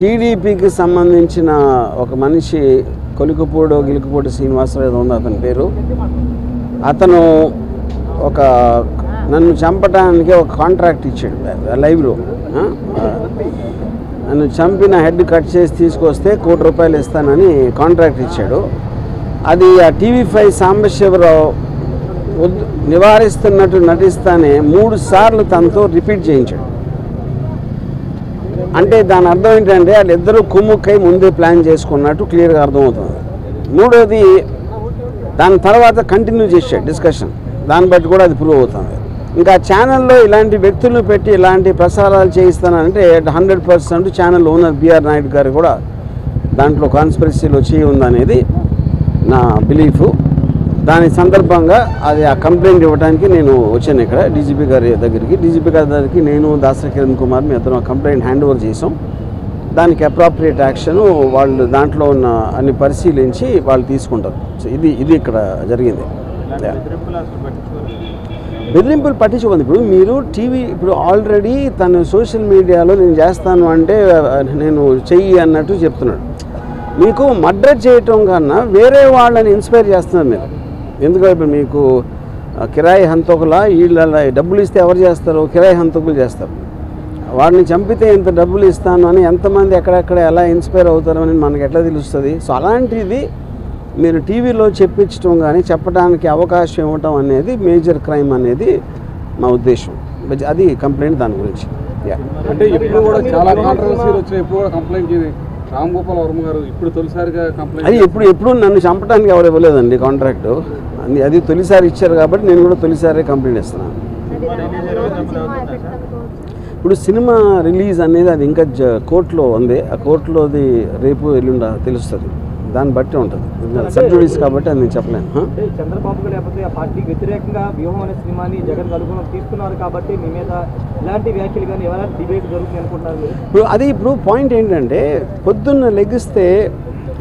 టీడీపీకి సంబంధించిన ఒక మనిషి గిలుకుపూడి శ్రీనివాసరావు ఏదో ఉంది అతని పేరు. అతను నన్ను చంపడానికి ఒక కాంట్రాక్ట్ ఇచ్చాడు లైవ్లో. నన్ను చంపిన హెడ్ కట్ చేసి తీసుకొస్తే ₹1 కోటి ఇస్తానని కాంట్రాక్ట్ ఇచ్చాడు. అది ఆ TV5 సాంబశివరావు నివారిస్తున్నట్టు నటిస్తానే 3 సార్లు తనతో రిపీట్ చేయించాడు. అంటే దాని అర్థం ఏంటంటే వాళ్ళిద్దరూ కుమ్ముక్కై ముందే ప్లాన్ చేసుకున్నట్టు క్లియర్గా అర్థమవుతుంది. మూడోది, దాని తర్వాత కంటిన్యూ చేశాడు డిస్కషన్. దాన్ని బట్టి కూడా అది ప్రూవ్ అవుతుంది. ఇంకా ఛానల్లో ఇలాంటి వ్యక్తులను పెట్టి ఇలాంటి ప్రసారాలు చేయిస్తానంటే 100% ఛానల్ ఓనర్ బిఆర్ నాయుడు గారు కూడా దాంట్లో కాన్స్పిరసీలో చేయి ఉందనేది నా బిలీఫ్. దాని సందర్భంగా అది ఆ కంప్లైంట్ ఇవ్వడానికి నేను వచ్చాను ఇక్కడ డీజీపీ గారి దగ్గరికి. నేను దాసరి కిరణ్ కుమార్ మీ అతను కంప్లైంట్ హ్యాండ్ ఓవర్ చేసాం. దానికి అప్రాప్రియేట్ యాక్షన్ వాళ్ళు దాంట్లో ఉన్న అన్ని పరిశీలించి వాళ్ళు తీసుకుంటారు. సో ఇది ఇక్కడ జరిగింది. బెదిరింపులు పట్టించుకుంది. ఇప్పుడు మీరు ఇప్పుడు ఆల్రెడీ తను సోషల్ మీడియాలో నేను చేస్తాను అంటే నేను చెయ్యి అన్నట్టు చెప్తున్నాడు. మీకు మర్డర్ చేయటం కన్నా వేరే వాళ్ళని ఇన్స్పైర్ చేస్తున్నారు మీరు. ఎందుకంటే ఇప్పుడు మీకు కిరాయి హంతకుల వీళ్ళ డబ్బులు ఇస్తే ఎవరు చేస్తారు? కిరాయి హంతకులు చేస్తారు. వాడిని చంపితే ఇంత డబ్బులు ఇస్తాను అని ఎంతమంది ఎక్కడెక్కడ ఎలా ఇన్స్పైర్ అవుతారో అని మనకు ఎట్లా తెలుస్తుంది? సో అలాంటిది మీరు టీవీలో చెప్పించడం కానీ చెప్పడానికి అవకాశం ఇవ్వటం అనేది మేజర్ క్రైమ్ అనేది మా ఉద్దేశం. అది కంప్లైంట్ దాని గురించి. అంటే ఇప్పుడు కూడా చాలా కాంట్రవర్సీలు వచ్చాయి. ఇప్పుడు కూడా కంప్లైంట్ రామ్ గోపాల్ వర్మ గారు ఇప్పుడు తొలిసారిగా కంప్లైంట్ అది ఎప్పుడు నన్ను చంపడానికి ఎవరు ఇవ్వలేదండి కాంట్రాక్టు. అది తొలిసారి ఇచ్చారు కాబట్టి నేను కూడా తొలిసారి కంప్లైంట్ ఇస్తున్నాను. ఇప్పుడు సినిమా రిలీజ్ అనేది అది ఇంకా కోర్టులో ఉంది. ఆ కోర్టులోది రేపు ఎల్లుండ తెలుస్తుంది. దాన్ని బట్టి ఉంటుంది. సబ్జుడీస్ కాబట్టి అది నేను చెప్పలేను. చంద్రబాబు లేకపోతే ఆ పార్టీకి వ్యతిరేకంగా వ్యూహం అనే సినిమాని జగన్ అనుగుణం తీసుకున్నారు కాబట్టి మీ మీద ఇలాంటి వ్యాఖ్యలు కానీ ఎవరైనా డిబేట్ జరుగుతుంది అనుకుంటున్నారు. ఇప్పుడు పాయింట్ ఏంటంటే పొద్దున్న లెగిస్తే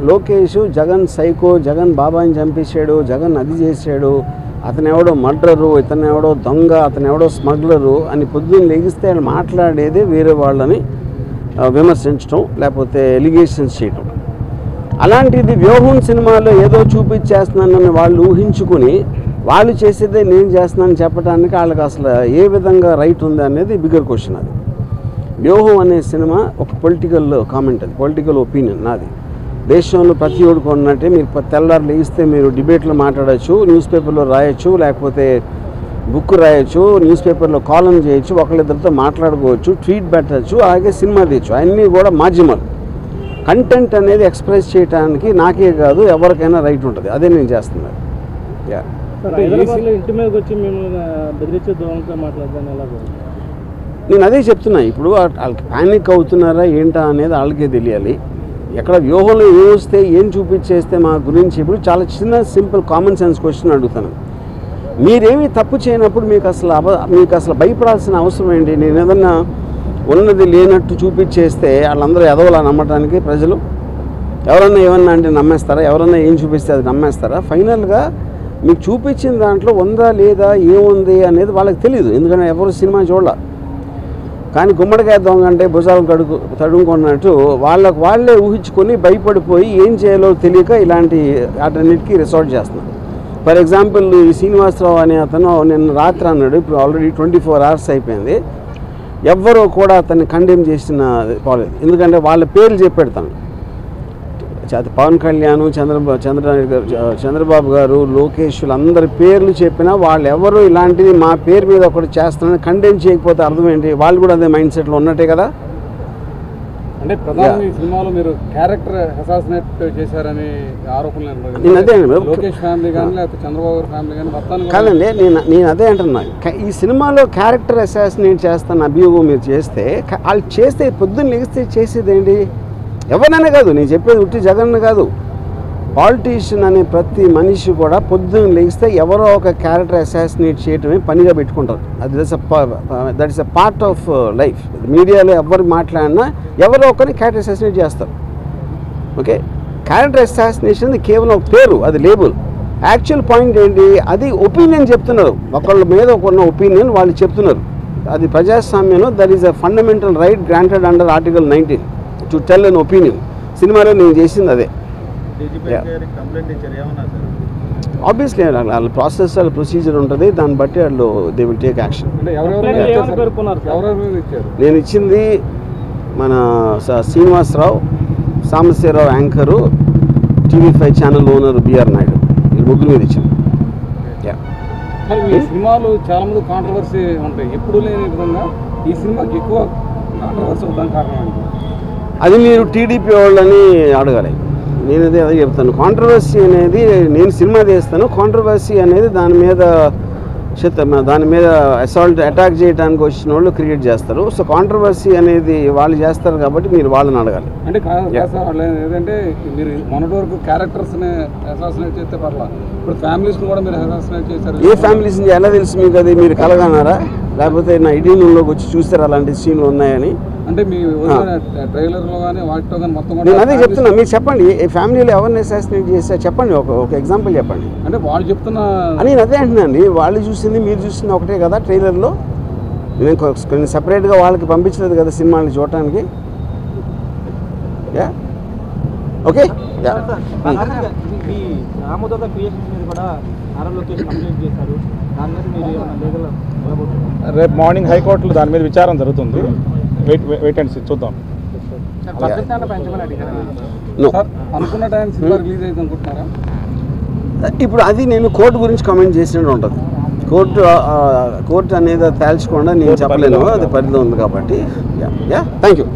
లోకేష్ జగన్ సైకో, జగన్ బాబాని చంపేశాడు, జగన్ అది చేశాడు, అతను ఎవడో మర్డరు, ఇతను ఎవడో దొంగ, అతను ఎవడో స్మగ్లరు అని పొద్దున్న లెగిస్తే వాళ్ళు మాట్లాడేదే వేరే వాళ్ళని విమర్శించడం లేకపోతే ఎలిగేషన్స్ చేయటం. అలాంటిది వ్యూహం సినిమాలో ఏదో చూపించేస్తున్నానని వాళ్ళు ఊహించుకుని వాళ్ళు చేసేదే నేను చేస్తున్నానని చెప్పడానికి వాళ్ళకి అసలు ఏ విధంగా రైట్ ఉంది అనేది బిగ్గర్ క్వశ్చన్. అది వ్యూహం అనే సినిమా ఒక పొలిటికల్ కామెంట్, అది పొలిటికల్ ఒపీనియన్ నాది. దేశంలో ప్రతి ఒక్కరు కొన్నట్టే మీరు తెల్లారు లేస్తే మీరు డిబేట్లో మాట్లాడచ్చు, న్యూస్ పేపర్లో రాయొచ్చు, లేకపోతే బుక్ రాయొచ్చు, న్యూస్ పేపర్లో కాలం చేయొచ్చు, ఒకళ్ళిద్దరితో మాట్లాడుకోవచ్చు, ట్వీట్ పెట్టచ్చు, అలాగే సినిమా తీయచ్చు. అన్నీ కూడా మాధ్యమాలు. కంటెంట్ అనేది ఎక్స్ప్రెస్ చేయడానికి నాకే కాదు ఎవరికైనా రైట్ ఉంటుంది. అదే నేను చేస్తున్నాను. నేను అదే చెప్తున్నా. ఇప్పుడు వాళ్ళకి ప్యానిక్ అవుతున్నారా ఏంటా అనేది వాళ్ళకే తెలియాలి. ఎక్కడ వ్యూహంలో వస్తే ఏం చూపించేస్తే మా గురించి ఇప్పుడు చాలా చిన్న సింపుల్ కామన్ సెన్స్ క్వశ్చన్ అడుగుతాను. మీరేమీ తప్పు చేయనప్పుడు మీకు అసలు భయపడాల్సిన అవసరం ఏంటి? నేను ఏదన్నా ఉన్నది లేనట్టు చూపించేస్తే వాళ్ళందరూ ఎదవలా నమ్మటానికి ప్రజలు ఎవరన్నా ఏమన్నా అంటే నమ్మేస్తారా? ఎవరన్నా ఏం చూపిస్తే అది నమ్మేస్తారా? ఫైనల్గా మీకు చూపించిన దాంట్లో ఉందా లేదా ఏముంది అనేది వాళ్ళకి తెలియదు. ఎందుకంటే ఎవరు సినిమా చూడాల. కానీ గుమ్మడికాయ దొంగ అంటే భుజాలు తడుముకున్నట్టు వాళ్ళే ఊహించుకొని భయపడిపోయి ఏం చేయాలో తెలియక ఇలాంటి వాటన్నిటికీ రిసార్ట్ చేస్తున్నారు. ఫర్ ఎగ్జాంపుల్ ఈ శ్రీనివాసరావు అనే అతను నిన్న రాత్రి అన్నాడు. ఇప్పుడు ఆల్రెడీ 24 hours అయిపోయింది. ఎవ్వరూ కూడా అతన్ని కండెమ్ చేసిన పోలేదు. ఎందుకంటే వాళ్ళ పేర్లు చెప్పెడతాను. పవన్ కళ్యాణ్, చంద్రబాబు గారు, లోకేష్ అందరి పేర్లు చెప్పినా వాళ్ళు ఎవరు ఇలాంటిది మా పేరు మీద ఒకటి చేస్తున్నారని కండెమ్ చేయకపోతే అర్థం ఏంటి? వాళ్ళు కూడా అదే మైండ్ సెట్లో ఉన్నట్టే కదా. అంటే ప్రధానంగా ఈ సినిమాలో మీరు క్యారెక్టర్ అసాసినేట్ చేశారని ఆరోపణలు. నేను అదే లోకేష్ ఫ్యామిలీ కానీ లేకపోతే చంద్రబాబు ఫ్యామిలీ కానీ మొత్తాన్ని కాదండి. నేను అదే అంటున్నా. ఈ సినిమాలో క్యారెక్టర్ అసాసినేట్ చేస్తాను అభియోగం మీరు చేస్తే వాళ్ళు చేస్తే పొద్దున్న లెగిస్తే చేసేది ఏంటి? ఎవరినైనా కాదు, నేను చెప్పేది ఉట్టి జగన్ కాదు. పాలిటీషియన్ అనే ప్రతి మనిషి కూడా పొద్దున్న లెగిస్తే ఎవరో ఒక క్యారెక్టర్ అసాసినేట్ చేయటమే పనిగా పెట్టుకుంటారు. That is a part of life. మీడియాలో ఎవరు మాట్లాడినా ఎవరో ఒకరిని క్యారెక్టర్ అసాసినేట్ చేస్తారు. ఓకే, క్యారెక్టర్ అసాసినేషన్ కేవలం ఒక పేరు, అది లేబుల్. యాక్చువల్ పాయింట్ ఏంటి? అది ఒపీనియన్ చెప్తున్నారు. ఒకళ్ళ మీద ఒకన్న ఒపీనియన్ వాళ్ళు చెప్తున్నారు. అది ప్రజాస్వామ్యంలో that is a fundamental right granted under article 19. To tell an opinion. సినిమాలో నేను చేసింది అదే. ఆబ్వియస్లీ వాళ్ళ ప్రాసెస్ వాళ్ళ ప్రొసీజర్ ఉంటుంది, దాన్ని బట్టి వాళ్ళు దే విల్ టేక్ యాక్షన్. అంటే ఎవరెవరు ఇచ్చారు? నేను ఇచ్చింది మన Srinivasarao, Sambasivarao anchor, TV5 channel owner BR Naidu, ఈ ముగ్గురు మీద ఇచ్చింది. మరి ఈ సినిమాలు చాలా మంది కాంట్రవర్సీ ఉంటాయి, ఎప్పుడు లేని విధంగా ఈ సినిమాకి ఎక్కువ కాంట్రవర్సీ అవుతానికి కారణం ఏంటి? అది మీరు టీడీపీ వాళ్ళని అడగాలి. నేను అదే చెప్తాను. కాంట్రవర్సీ అనేది నేను సినిమా తీస్తాను, కాంట్రవర్సీ అనేది దాని మీద అసాల్ట్ అటాక్ చేయడానికి వచ్చిన వాళ్ళు క్రియేట్ చేస్తారు. సో కాంట్రవర్సీ అనేది వాళ్ళు చేస్తారు కాబట్టి మీరు వాళ్ళని అడగాలి. అంటే సార్ ఏదంటే మీరు మొన్నటి వరకు క్యారెక్టర్స్ని అసాసినేట్ చేస్తే పర్లేదు, ఇప్పుడు ఫ్యామిలీస్ని కూడా మీరు అసాసినేట్ చేశారు. ఏ ఫ్యామిలీస్ని ఎలా తెలుసు మీకు? అది మీరు కలగన్నారా, లేకపోతే నా ఐటీలోకి వచ్చి చూస్తారా అలాంటి సీన్లు ఉన్నాయని? అంటే మీ ట్రైలర్లో కానీ వాటితో కానీ మొత్తం నేను అదే చెప్తున్నా. మీరు చెప్పండి, ఏ ఫ్యామిలీలో ఎవరిని అసాసినేట్ చేస్తారు చెప్పండి, ఒక ఎగ్జాంపుల్ చెప్పండి. అంటే వాళ్ళు చెప్తున్న నేను అదే అంటున్నాండి, వాళ్ళు చూసింది మీరు చూసింది ఒకటే కదా ట్రైలర్లో. నేను కొన్ని సపరేట్గా వాళ్ళకి పంపించలేదు కదా సినిమాని చూడటానికి. ఓకే. మీ రామోదోగ క్రియేషన్స్ మీద కూడా నారా లోకేష్ కంప్లైంట్ చేశారు, దాని మీద మీరు లీగల్ రేపు మార్నింగ్ హైకోర్టులో దాని మీద విచారం జరుగుతుంది. వెయిట్ అండ్ సీ, చూద్దాం. అనుకున్న టైం సినిమా రిలీజ్ అయితే అనుకుంటున్నారా? ఇప్పుడు అది నేను కోర్టు గురించి కామెంట్ చేసినట్టు ఉంటుంది. కోర్టు అనేది తేల్చకుండా నేను చెప్పలేను, అది పరిధిలో ఉంది కాబట్టి. Thank you.